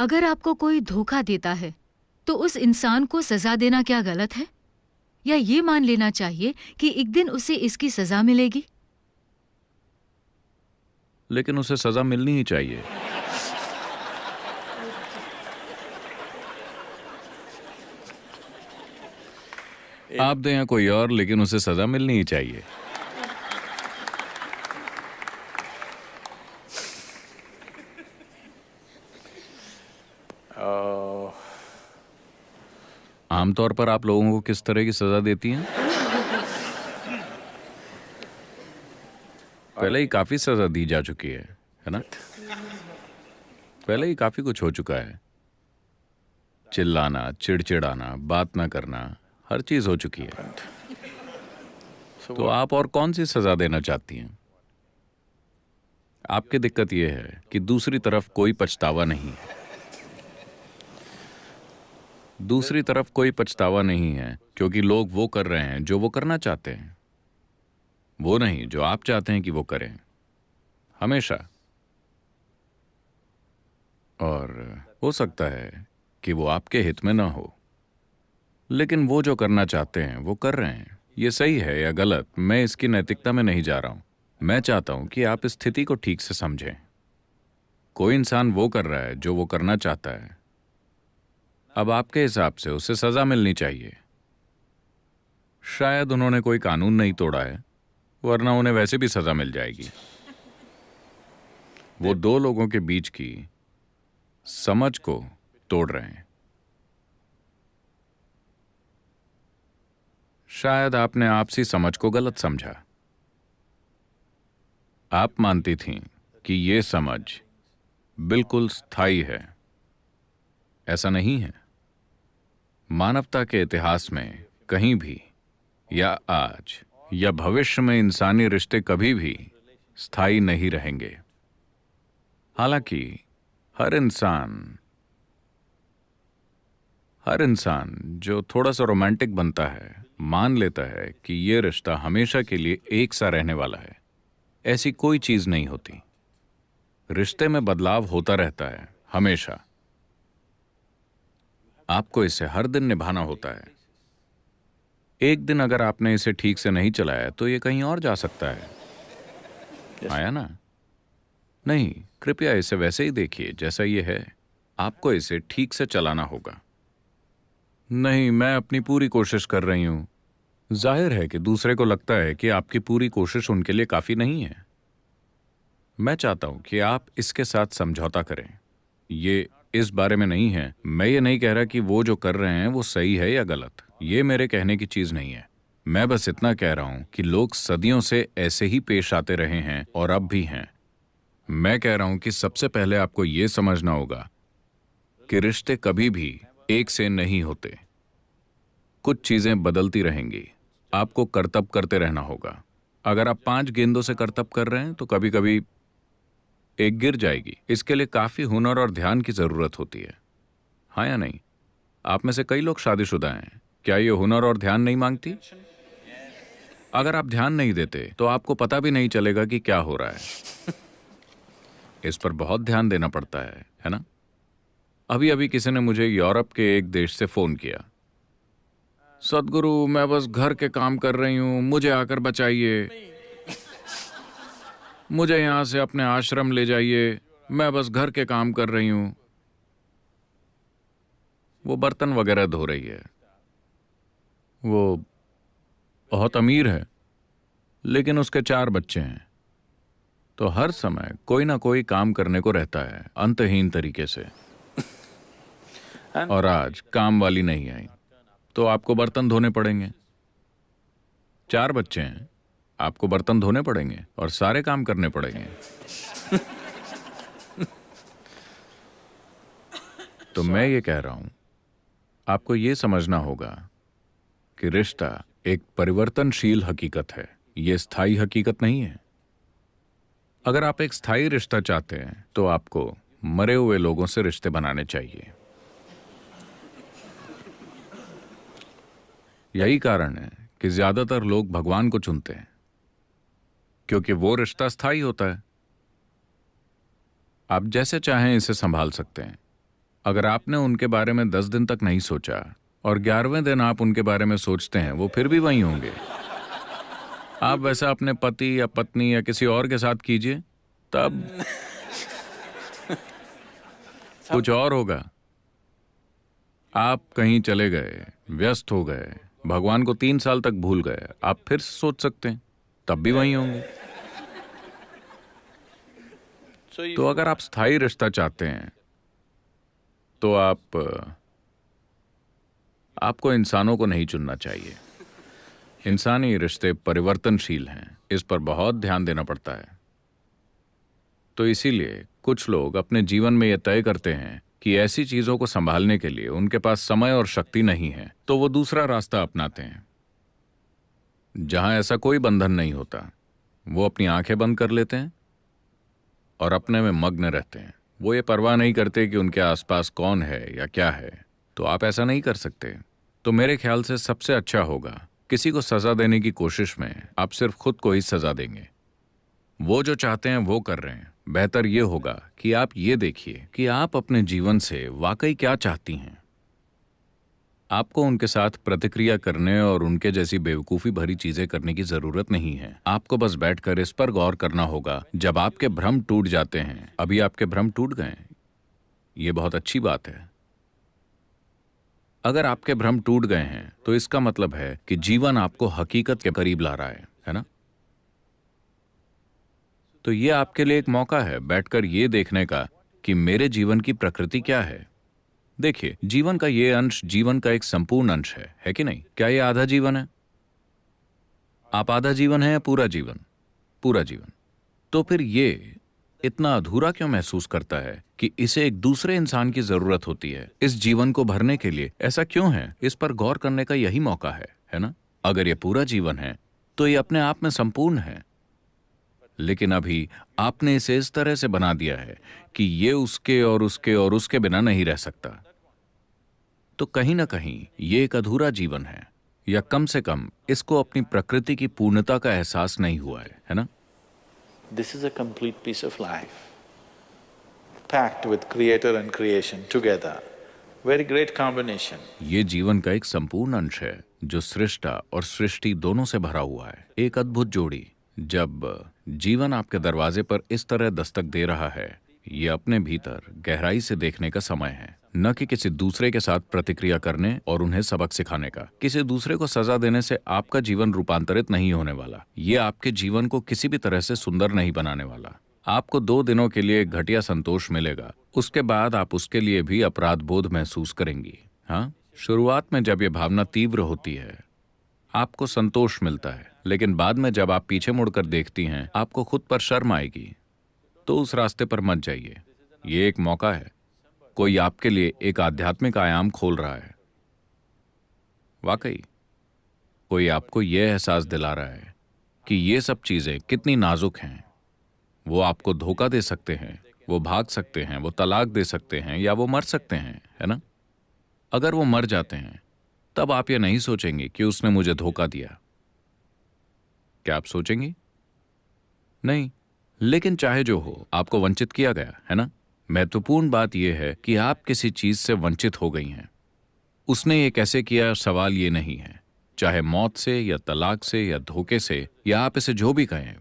अगर आपको कोई धोखा देता है तो उस इंसान को सजा देना क्या गलत है, या ये मान लेना चाहिए कि एक दिन उसे इसकी सजा मिलेगी? लेकिन उसे सजा मिलनी ही चाहिए। आप दें या कोई और, लेकिन उसे सजा मिलनी ही चाहिए। आमतौर पर आप लोगों को किस तरह की सजा देती हैं? पहले ही काफी सजा दी जा चुकी है ना? पहले ही काफी कुछ हो चुका है। चिल्लाना, चिड़चिड़ाना, बात ना करना, हर चीज हो चुकी है। तो आप और कौन सी सजा देना चाहती हैं? आपकी दिक्कत यह है कि दूसरी तरफ कोई पछतावा नहीं है। दूसरी तरफ कोई पछतावा नहीं है क्योंकि लोग वो कर रहे हैं जो वो करना चाहते हैं, वो नहीं जो आप चाहते हैं कि वो करें, हमेशा। और हो सकता है कि वो आपके हित में ना हो, लेकिन वो जो करना चाहते हैं वो कर रहे हैं। ये सही है या गलत, मैं इसकी नैतिकता में नहीं जा रहा हूं। मैं चाहता हूं कि आप इस स्थिति को ठीक से समझें। कोई इंसान वो कर रहा है जो वो करना चाहता है। अब आपके हिसाब से उसे सजा मिलनी चाहिए। शायद उन्होंने कोई कानून नहीं तोड़ा है, वरना उन्हें वैसे भी सजा मिल जाएगी। वो दो लोगों के बीच की समझ को तोड़ रहे हैं। शायद आपने आपसी समझ को गलत समझा। आप मानती थीं कि ये समझ बिल्कुल स्थायी है। ऐसा नहीं है। मानवता के इतिहास में कहीं भी, या आज या भविष्य में, इंसानी रिश्ते कभी भी स्थायी नहीं रहेंगे। हालांकि हर इंसान जो थोड़ा सा रोमांटिक बनता है, मान लेता है कि ये रिश्ता हमेशा के लिए एक सा रहने वाला है। ऐसी कोई चीज नहीं होती। रिश्ते में बदलाव होता रहता है हमेशा। आपको इसे हर दिन निभाना होता है। एक दिन अगर आपने इसे ठीक से नहीं चलाया तो ये कहीं और जा सकता है। आया ना? नहीं, कृपया इसे वैसे ही देखिए जैसा ये है। आपको इसे ठीक से चलाना होगा। नहीं, मैं अपनी पूरी कोशिश कर रही हूं। जाहिर है कि दूसरे को लगता है कि आपकी पूरी कोशिश उनके लिए काफी नहीं है। मैं चाहता हूं कि आप इसके साथ समझौता करें। ये इस बारे में नहीं है। मैं ये नहीं कह रहा कि वो जो कर रहे हैं वो सही है या गलत। ये मेरे कहने की चीज नहीं है। मैं बस इतना कह रहा हूं कि लोग सदियों से ऐसे ही पेश आते रहे हैं और अब भी हैं। मैं कह रहा हूं कि सबसे पहले आपको ये समझना होगा कि रिश्ते कभी भी एक से नहीं होते। कुछ चीजें बदलती रहेंगी। आपको करतब करते रहना होगा। अगर आप 5 गेंदों से करतब कर रहे हैं तो कभी कभी एक गिर जाएगी। इसके लिए काफी हुनर और ध्यान की जरूरत होती है। हाँ या नहीं? आप में से कई लोग शादीशुदा हैं। क्या ये हुनर और ध्यान नहीं मांगती? अगर आप ध्यान नहीं देते तो आपको पता भी नहीं चलेगा कि क्या हो रहा है। इस पर बहुत ध्यान देना पड़ता है ना? अभी अभी किसी ने मुझे यूरोप के एक देश से फोन किया। सदगुरु, मैं बस घर के काम कर रही हूं, मुझे आकर बचाइए। मुझे यहां से अपने आश्रम ले जाइए, मैं बस घर के काम कर रही हूं। वो बर्तन वगैरह धो रही है। वो बहुत अमीर है, लेकिन उसके 4 बच्चे हैं। तो हर समय कोई ना कोई काम करने को रहता है, अंतहीन तरीके से। और आज काम वाली नहीं आई तो आपको बर्तन धोने पड़ेंगे। 4 बच्चे हैं, आपको बर्तन धोने पड़ेंगे और सारे काम करने पड़ेंगे। तो मैं ये कह रहा हूं, आपको ये समझना होगा कि रिश्ता एक परिवर्तनशील हकीकत है। ये स्थायी हकीकत नहीं है। अगर आप एक स्थायी रिश्ता चाहते हैं तो आपको मरे हुए लोगों से रिश्ते बनाने चाहिए। यही कारण है कि ज्यादातर लोग भगवान को चुनते हैं, क्योंकि वो रिश्ता स्थायी होता है। आप जैसे चाहें इसे संभाल सकते हैं। अगर आपने उनके बारे में 10 दिन तक नहीं सोचा और 11वें दिन आप उनके बारे में सोचते हैं, वो फिर भी वहीं होंगे। आप वैसा अपने पति या पत्नी या किसी और के साथ कीजिए, तब कुछ और होगा। आप कहीं चले गए, व्यस्त हो गए, भगवान को 3 साल तक भूल गए, आप फिर से सोच सकते हैं, तब भी वहीं होंगे। तो अगर आप स्थायी रिश्ता चाहते हैं तो आपको इंसानों को नहीं चुनना चाहिए। इंसानी रिश्ते परिवर्तनशील हैं, इस पर बहुत ध्यान देना पड़ता है। तो इसीलिए कुछ लोग अपने जीवन में यह तय करते हैं कि ऐसी चीजों को संभालने के लिए उनके पास समय और शक्ति नहीं है, तो वो दूसरा रास्ता अपनाते हैं जहां ऐसा कोई बंधन नहीं होता। वो अपनी आंखें बंद कर लेते हैं और अपने में मग्न रहते हैं। वो ये परवाह नहीं करते कि उनके आसपास कौन है या क्या है। तो आप ऐसा नहीं कर सकते। तो मेरे ख्याल से सबसे अच्छा होगा, किसी को सजा देने की कोशिश में आप सिर्फ खुद को ही सजा देंगे। वो जो चाहते हैं वो कर रहे हैं। बेहतर ये होगा कि आप ये देखिए कि आप अपने जीवन से वाकई क्या चाहती हैं। आपको उनके साथ प्रतिक्रिया करने और उनके जैसी बेवकूफ़ी भरी चीजें करने की जरूरत नहीं है। आपको बस बैठकर इस पर गौर करना होगा। जब आपके भ्रम टूट जाते हैं, अभी आपके भ्रम टूट गए, ये बहुत अच्छी बात है। अगर आपके भ्रम टूट गए हैं तो इसका मतलब है कि जीवन आपको हकीकत के करीब ला रहा है ना? तो ये आपके लिए एक मौका है बैठकर ये देखने का कि मेरे जीवन की प्रकृति क्या है। देखिए, जीवन का ये अंश जीवन का एक संपूर्ण अंश है कि नहीं? क्या ये आधा जीवन है? आप आधा जीवन है या पूरा जीवन? पूरा जीवन। तो फिर ये इतना अधूरा क्यों महसूस करता है कि इसे एक दूसरे इंसान की जरूरत होती है इस जीवन को भरने के लिए? ऐसा क्यों है? इस पर गौर करने का यही मौका है ना? अगर ये पूरा जीवन है तो ये अपने आप में संपूर्ण है, लेकिन अभी आपने इसे इस तरह से बना दिया है कि ये उसके और उसके और उसके बिना नहीं रह सकता। तो कहीं ना कहीं ये एक अधूरा जीवन है, या कम से कम इसको अपनी प्रकृति की पूर्णता का एहसास नहीं हुआ है ना? This is a complete piece of life, packed with creator and creation together. Very great combination. ये जीवन का एक संपूर्ण अंश है जो सृष्टा और सृष्टि दोनों से भरा हुआ है। एक अद्भुत जोड़ी। जब जीवन आपके दरवाजे पर इस तरह दस्तक दे रहा है, ये अपने भीतर गहराई से देखने का समय है, न कि किसी दूसरे के साथ प्रतिक्रिया करने और उन्हें सबक सिखाने का। किसी दूसरे को सजा देने से आपका जीवन रूपांतरित नहीं होने वाला। ये आपके जीवन को किसी भी तरह से सुंदर नहीं बनाने वाला। आपको 2 दिनों के लिए एक घटिया संतोष मिलेगा, उसके बाद आप उसके लिए भी अपराध बोध महसूस करेंगी। हाँ, शुरुआत में जब ये भावना तीव्र होती है आपको संतोष मिलता है, लेकिन बाद में जब आप पीछे मुड़कर देखती हैं आपको खुद पर शर्म आएगी। तो उस रास्ते पर मत जाइए। ये एक मौका है, कोई आपके लिए एक आध्यात्मिक आयाम खोल रहा है। वाकई कोई आपको यह एहसास दिला रहा है कि ये सब चीजें कितनी नाजुक हैं। वो आपको धोखा दे सकते हैं, वो भाग सकते हैं, वो तलाक दे सकते हैं, या वो मर सकते हैं, है ना? अगर वो मर जाते हैं तब आप ये नहीं सोचेंगे कि उसने मुझे धोखा दिया। क्या आप सोचेंगी? नहीं। लेकिन चाहे जो हो, आपको वंचित किया गया है ना? महत्वपूर्ण बात यह है कि आप किसी चीज से वंचित हो गई हैं। उसने ये कैसे किया, सवाल ये नहीं है। चाहे मौत से या तलाक से या धोखे से, या आप इसे जो भी कहें,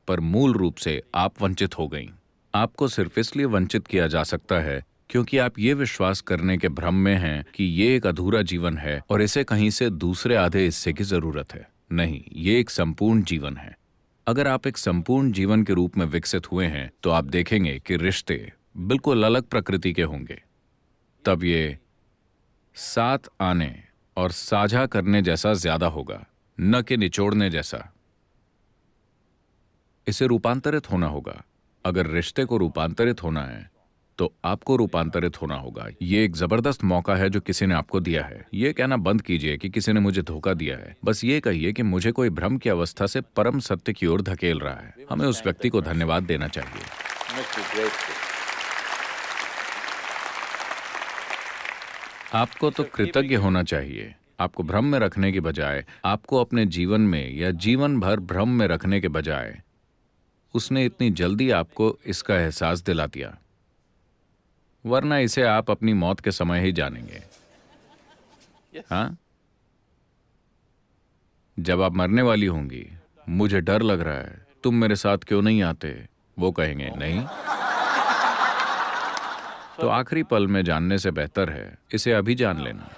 पर मूल रूप से आप वंचित हो गईं। आपको सिर्फ इसलिए वंचित किया जा सकता है क्योंकि आप ये विश्वास करने के भ्रम में हैं कि ये एक अधूरा जीवन है और इसे कहीं से दूसरे आधे हिस्से की जरूरत है। नहीं, ये एक संपूर्ण जीवन है। अगर आप एक संपूर्ण जीवन के रूप में विकसित हुए हैं तो आप देखेंगे कि रिश्ते बिल्कुल अलग प्रकृति के होंगे। तब ये साथ आने और साझा करने जैसा ज्यादा होगा, न कि निचोड़ने जैसा। इसे रूपांतरित होना होगा। अगर रिश्ते को रूपांतरित होना है तो आपको रूपांतरित होना होगा। ये एक जबरदस्त मौका है जो किसी ने आपको दिया है। ये कहना बंद कीजिए कि किसी ने मुझे धोखा दिया है। बस ये कहिए कि मुझे कोई भ्रम की अवस्था से परम सत्य की ओर धकेल रहा है। हमें उस व्यक्ति को धन्यवाद देना चाहिए। आपको तो कृतज्ञ होना चाहिए। आपको भ्रम में रखने की बजाय, आपको अपने जीवन में या जीवन भर भ्रम में रखने के बजाय उसने इतनी जल्दी आपको इसका एहसास दिला दिया। वरना इसे आप अपनी मौत के समय ही जानेंगे। हाँ, जब आप मरने वाली होंगी, मुझे डर लग रहा है, तुम मेरे साथ क्यों नहीं आते, वो कहेंगे नहीं। तो आखिरी पल में जानने से बेहतर है इसे अभी जान लेना।